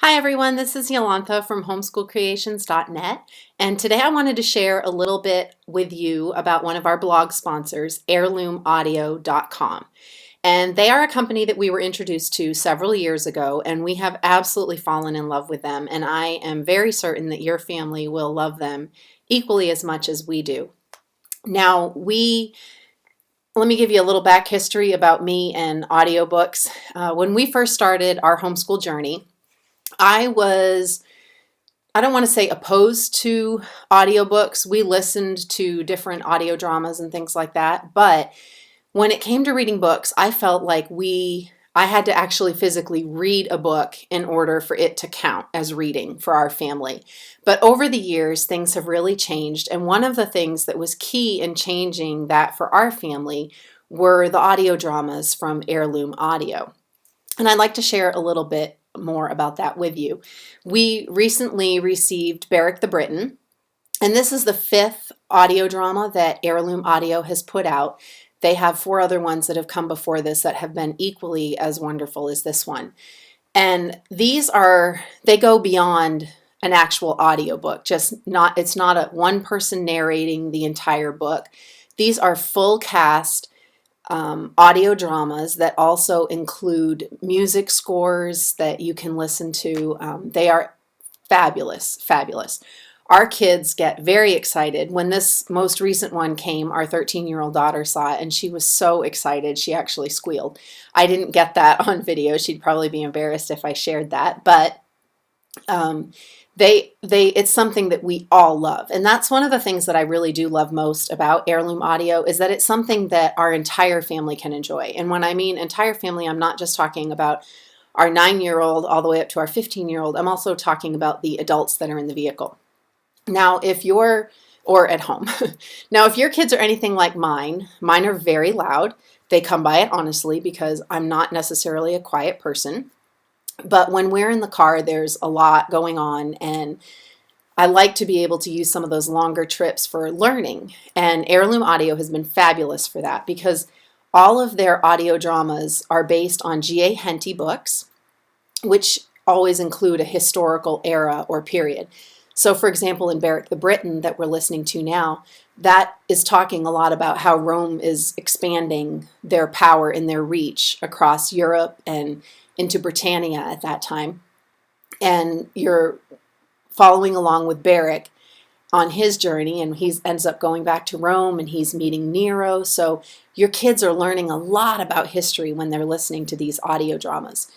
Hi everyone, this is Yolantha from homeschoolcreations.net, and today I wanted to share a little bit with you about one of our blog sponsors, heirloomaudio.com. And they are a company that we were introduced to several years ago, and we have absolutely fallen in love with them, and I am very certain that your family will love them equally as much as we do. Now, let me give you a little back history about me and audiobooks. When we first started our homeschool journey, I don't want to say opposed to audiobooks. We listened to different audio dramas and things like that. But when it came to reading books, I felt like I had to actually physically read a book in order for it to count as reading for our family. But over the years, things have really changed. And one of the things that was key in changing that for our family were the audio dramas from Heirloom Audio. And I'd like to share a little bit more about that with you. We recently received Beric the Briton, and this is the fifth audio drama that Heirloom Audio has put out. They have 4 other ones that have come before this that have been equally as wonderful as this one. And they go beyond an actual audiobook. It's not a one person narrating the entire book. These are full cast audio dramas that also include music scores that you can listen to. They are fabulous, fabulous. Our kids get very excited. When this most recent one came, our 13-year-old daughter saw it and she was so excited she actually squealed. I didn't get that on video. She'd probably be embarrassed if I shared that, but it's something that we all love. And that's one of the things that I really do love most about Heirloom Audio is that it's something that our entire family can enjoy. And when I mean entire family, I'm not just talking about our 9-year-old all the way up to our 15-year-old. I'm also talking about the adults that are in the vehicle. Now, or at home. Now, if your kids are anything like mine are very loud. They come by it honestly because I'm not necessarily a quiet person. But when we're in the car, there's a lot going on, and I like to be able to use some of those longer trips for learning. And Heirloom Audio has been fabulous for that because all of their audio dramas are based on G.A. Henty books, which always include a historical era or period. So, for example, in Beric the Briton that we're listening to now, that is talking a lot about how Rome is expanding their power and their reach across Europe and into Britannia at that time. And you're following along with Beric on his journey, and he ends up going back to Rome and he's meeting Nero. So your kids are learning a lot about history when they're listening to these audio dramas.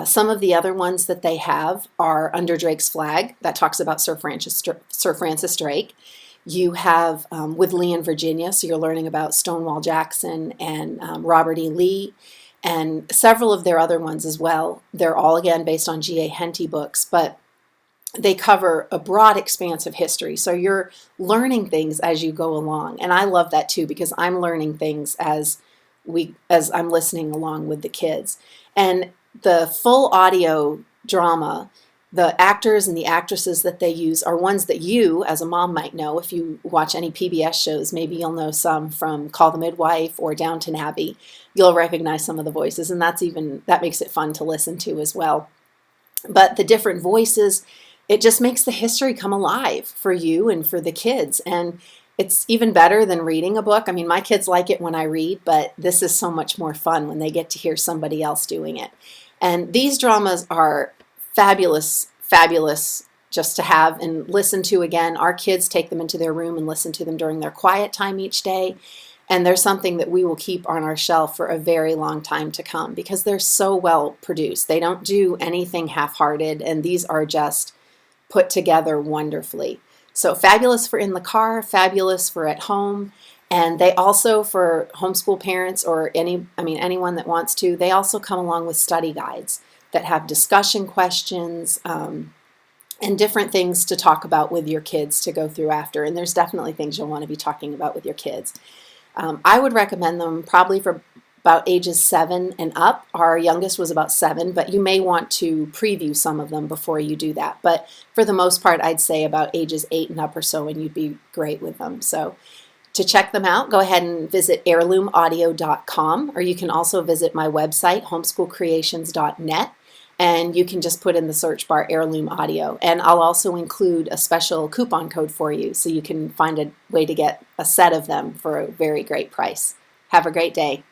Some of the other ones that they have are Under Drake's Flag, that talks about Sir Francis Drake. You have With Lee in Virginia, so you're learning about Stonewall Jackson and Robert E. Lee, and several of their other ones as well. They're all, again, based on G.A. Henty books, but they cover a broad expanse of history. So you're learning things as you go along. And I love that too, because I'm learning things as I'm listening along with the kids. And the full audio drama, the actors and the actresses that they use are ones that you, as a mom, might know. If you watch any PBS shows, maybe you'll know some from Call the Midwife or Downton Abbey. You'll recognize some of the voices, and that makes it fun to listen to as well. But the different voices, it just makes the history come alive for you and for the kids. And it's even better than reading a book. I mean, my kids like it when I read, but this is so much more fun when they get to hear somebody else doing it. And these dramas are fabulous, fabulous just to have and listen to again. Our kids take them into their room and listen to them during their quiet time each day. And they're something that we will keep on our shelf for a very long time to come because they're so well produced. They don't do anything half-hearted, and these are just put together wonderfully. So fabulous for in the car, fabulous for at home, and they also, for homeschool parents or anyone that wants to, they also come along with study guides that have discussion questions and different things to talk about with your kids to go through after. And there's definitely things you'll want to be talking about with your kids. I would recommend them probably for about ages 7 and up. Our youngest was about 7, but you may want to preview some of them before you do that. But for the most part, I'd say about ages 8 and up or so, and you'd be great with them. So to check them out, go ahead and visit heirloomaudio.com, or you can also visit my website, homeschoolcreations.net, and you can just put in the search bar Heirloom Audio. And I'll also include a special coupon code for you so you can find a way to get a set of them for a very great price. Have a great day.